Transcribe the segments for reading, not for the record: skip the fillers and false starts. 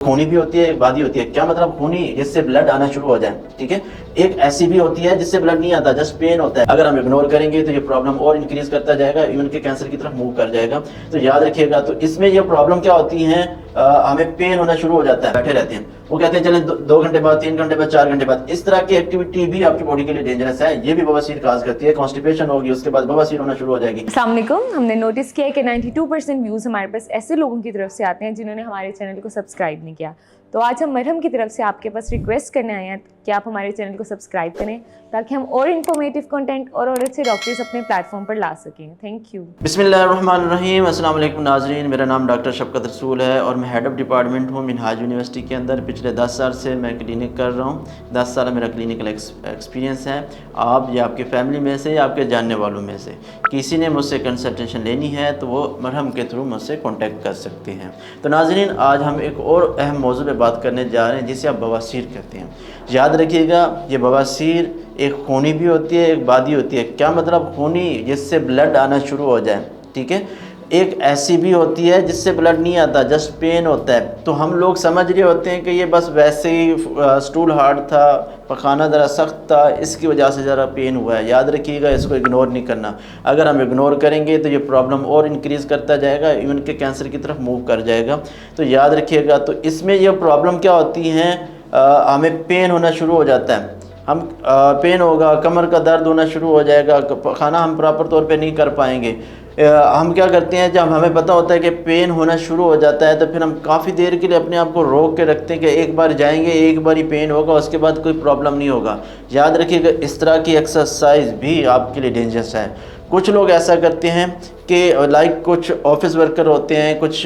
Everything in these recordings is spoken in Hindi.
खूनी भी होती है, एक बादी होती है। क्या मतलब खूनी? जिससे ब्लड आना शुरू हो जाए, ठीक है। एक ऐसी भी होती है जिससे ब्लड नहीं आता, जस्ट पेन होता है। अगर हम इग्नोर करेंगे तो ये प्रॉब्लम और इंक्रीज करता जाएगा, इवन के कैंसर की तरफ मूव कर जाएगा। तो याद रखिएगा। तो इसमें ये प्रॉब्लम क्या होती है, हमें पेन होना शुरू हो जाता है, बैठे रहते हैं। वो कहते हैं चले 2 घंटे बाद, 3 घंटे बाद, 4 घंटे बाद। इस तरह की एक्टिविटी भी आपकी बॉडी के लिए डेंजरस है। ये भी बवासीर काज करती है। कॉन्स्टिपेशन होगी, उसके बाद बवासीर होना शुरू हो जाएगी। अस्सलाम वालेकुम। हमने नोटिस किया है कि 92% व्यूज़ हमारे पास ऐसे लोगों की तरफ से आते हैं जिन्होंने हमारे चैनल को सब्सक्राइब नहीं किया। तो आज हम मरहम की तरफ से आपके पास रिक्वेस्ट करने आए हैं कि आप हमारे चैनल को सब्सक्राइब करें ताकि हम और इन्फॉर्मेटिव कंटेंट और अच्छे डॉक्टर्स अपने प्लेटफॉर्म पर ला सकें। Thank you. बिस्मिल्लाहिर्रहमानिर्रहीम। अस्सलाम वालेकुम नाज़रीन, मेरा नाम डॉक्टर शफकत रसूल है और मैं हेड ऑफ़ डिपार्टमेंट हूँ मिनहाज यूनिवर्सिटी के अंदर। पिछले 10 साल से मैं क्लिनिक कर रहा हूँ। 10 साल मेरा क्लिनिकल एक्सपीरियंस है। आप या आपके फैमिली में से या आपके जानने वालों में से किसी ने मुझसे कंसल्टेशन लेनी है तो वो मरहम के थ्रू मुझसे कॉन्टैक्ट कर सकते हैं। तो नाज़रीन, आज हम एक और अहम मौजू पर बात करने जा रहे हैं जिसे आप बवासीर कहते हैं। याद रखिएगा, ये बवासीर एक खूनी भी होती है, एक बादी होती है। क्या मतलब खूनी? जिससे ब्लड आना शुरू हो जाए, ठीक है। एक ऐसी भी होती है जिससे ब्लड नहीं आता, जस्ट पेन होता है। तो हम लोग समझ रहे होते हैं कि ये बस वैसे ही स्टूल हार्ड था, पखाना ज़रा सख्त था, इसकी वजह से ज़रा पेन हुआ है। याद रखिएगा, इसको इग्नोर नहीं करना। अगर हम इग्नोर करेंगे तो ये प्रॉब्लम और इंक्रीज़ करता जाएगा, इवन के कैंसर की तरफ मूव कर जाएगा। तो याद रखिएगा। तो इसमें यह प्रॉब्लम क्या होती है, हमें पेन होना शुरू हो जाता है। हम पेन होगा, कमर का दर्द होना शुरू हो जाएगा, खाना हम प्रॉपर तौर पे नहीं कर पाएंगे। हम क्या करते हैं, जब हमें पता होता है कि पेन होना शुरू हो जाता है तो फिर हम काफ़ी देर के लिए अपने आप को रोक के रखते हैं कि एक बार जाएंगे, एक बार ही पेन होगा, उसके बाद कोई प्रॉब्लम नहीं होगा। याद रखिएगा, इस तरह की एक्सरसाइज भी आपके लिए डेंजरस है। कुछ लोग ऐसा करते हैं कि लाइक कुछ ऑफिस वर्कर होते हैं, कुछ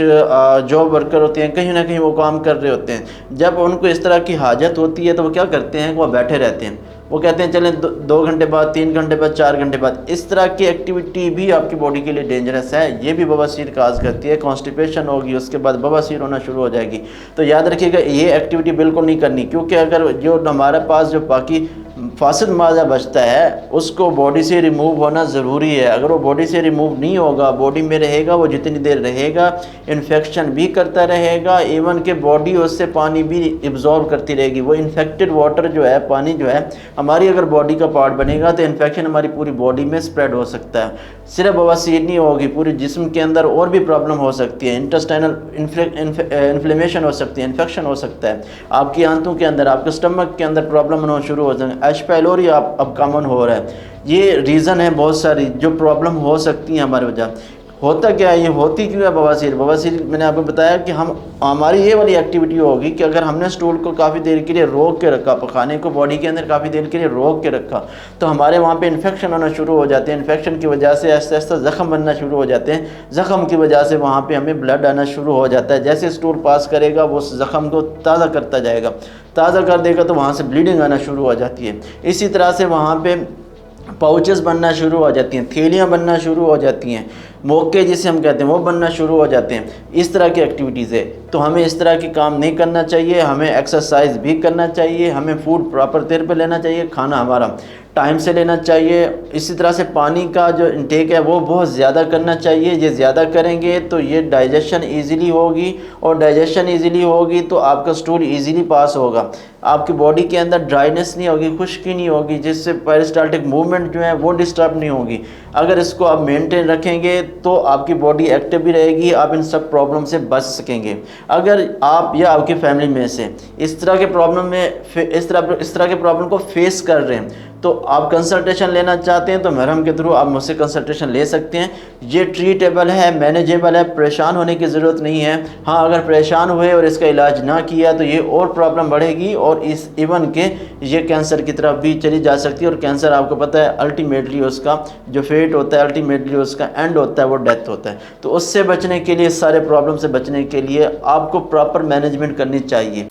जॉब वर्कर होते हैं, कहीं ना कहीं वो काम कर रहे होते हैं। जब उनको इस तरह की हाजत होती है तो वो क्या करते हैं, वो बैठे रहते हैं। वो कहते हैं चलें 2 घंटे बाद, 3 घंटे बाद, 4 घंटे बाद। इस तरह की एक्टिविटी भी आपकी बॉडी के लिए डेंजरस है। ये भी बवासीर काज करती है। कॉन्स्टिपेशन होगी, उसके बाद बवासीर होना शुरू हो जाएगी। तो याद रखिएगा, ये एक्टिविटी बिल्कुल नहीं करनी, क्योंकि अगर जो हमारे पास जो बाकी फासिद मादा बचता है उसको बॉडी से रिमूव होना ज़रूरी है। अगर वो बॉडी से रिमूव नहीं होगा, बॉडी में रहेगा, वो जितनी देर रहेगा इन्फेक्शन भी करता रहेगा, इवन के बॉडी उससे पानी भी एब्जॉर्ब करती रहेगी। वो इन्फेक्टेड वाटर जो है, पानी जो है, हमारी अगर बॉडी का पार्ट बनेगा तो इन्फेक्शन हमारी पूरी बॉडी में स्प्रेड हो सकता है। सिर्फ बवासीर नहीं होगी, पूरे जिस्म के अंदर और भी प्रॉब्लम हो सकती है। इंटेस्टाइनल इन्फ्लेमेशन हो सकती है, इन्फेक्शन हो सकता है। आपकी आंतों के अंदर, आपके स्टमक के अंदर प्रॉब्लम होना शुरू हो जाएंगे। एच पाइलोरी अब कॉमन हो रहा है। ये रीज़न है बहुत सारी जो प्रॉब्लम हो सकती हैं हमारी वजह। होता क्या है, ये होती क्यों है बवासीर? बवासीर मैंने आपको बताया कि हमारी ये वाली एक्टिविटी होगी कि अगर हमने स्टूल को काफ़ी देर के लिए रोक के रखा, पखाने को बॉडी के अंदर काफ़ी देर के लिए रोक के रखा, तो हमारे वहाँ पे इन्फेक्शन होना शुरू हो जाते हैं। इन्फेक्शन की वजह से आहिस्ता आहिस्ता ज़ख़म बनना शुरू हो जाते हैं। ज़ख़म की वजह से वहाँ पर हमें ब्लड आना शुरू हो जाता है। जैसे स्टूल पास करेगा वो ज़ख़म को ताज़ा करता जाएगा, ताज़ा कर देगा तो वहाँ से ब्लीडिंग आना शुरू हो जाती है। इसी तरह से वहाँ पर पाउचेस बनना शुरू हो जाती हैं, थैलियाँ बनना शुरू हो जाती हैं, मोके जिसे हम कहते हैं वो बनना शुरू हो जाते हैं। इस तरह की एक्टिविटीज़ है। तो हमें इस तरह की काम नहीं करना चाहिए। हमें एक्सरसाइज भी करना चाहिए, हमें फूड प्रॉपर देर पे लेना चाहिए, खाना हमारा टाइम से लेना चाहिए। इसी तरह से पानी का जो इंटेक है वो बहुत ज़्यादा करना चाहिए। ये ज़्यादा करेंगे तो ये डाइजेशन ईज़िली होगी, और डाइजेशन ईज़िली होगी तो आपका स्टूल ईज़िली पास होगा। आपकी बॉडी के अंदर ड्राइनेस नहीं होगी, खुश्की नहीं होगी, जिससे पेरिस्टाल्टिक मूवमेंट जो है वो डिस्टर्ब नहीं होगी। अगर इसको आप मेंटेन रखेंगे तो आपकी बॉडी एक्टिव भी रहेगी, आप इन सब प्रॉब्लम से बच सकेंगे। अगर आप या आपकी फैमिली में से इस तरह के प्रॉब्लम में इस तरह के प्रॉब्लम को फेस कर रहे हैं तो आप कंसल्टेशन लेना चाहते हैं तो मरहम के थ्रू आप मुझसे कंसल्टेशन ले सकते हैं। ये ट्रीटेबल है, मैनेजेबल है, परेशान होने की ज़रूरत नहीं है। हाँ, अगर परेशान हुए और इसका इलाज ना किया तो ये और प्रॉब्लम बढ़ेगी और इस इवन के ये कैंसर की तरफ भी चली जा सकती है। और कैंसर आपको पता है अल्टीमेटली उसका जो फेट होता है, अल्टीमेटली उसका एंड होता है, वो डेथ होता है। तो उससे बचने के लिए, सारे प्रॉब्लम से बचने के लिए आपको प्रॉपर मैनेजमेंट करनी चाहिए।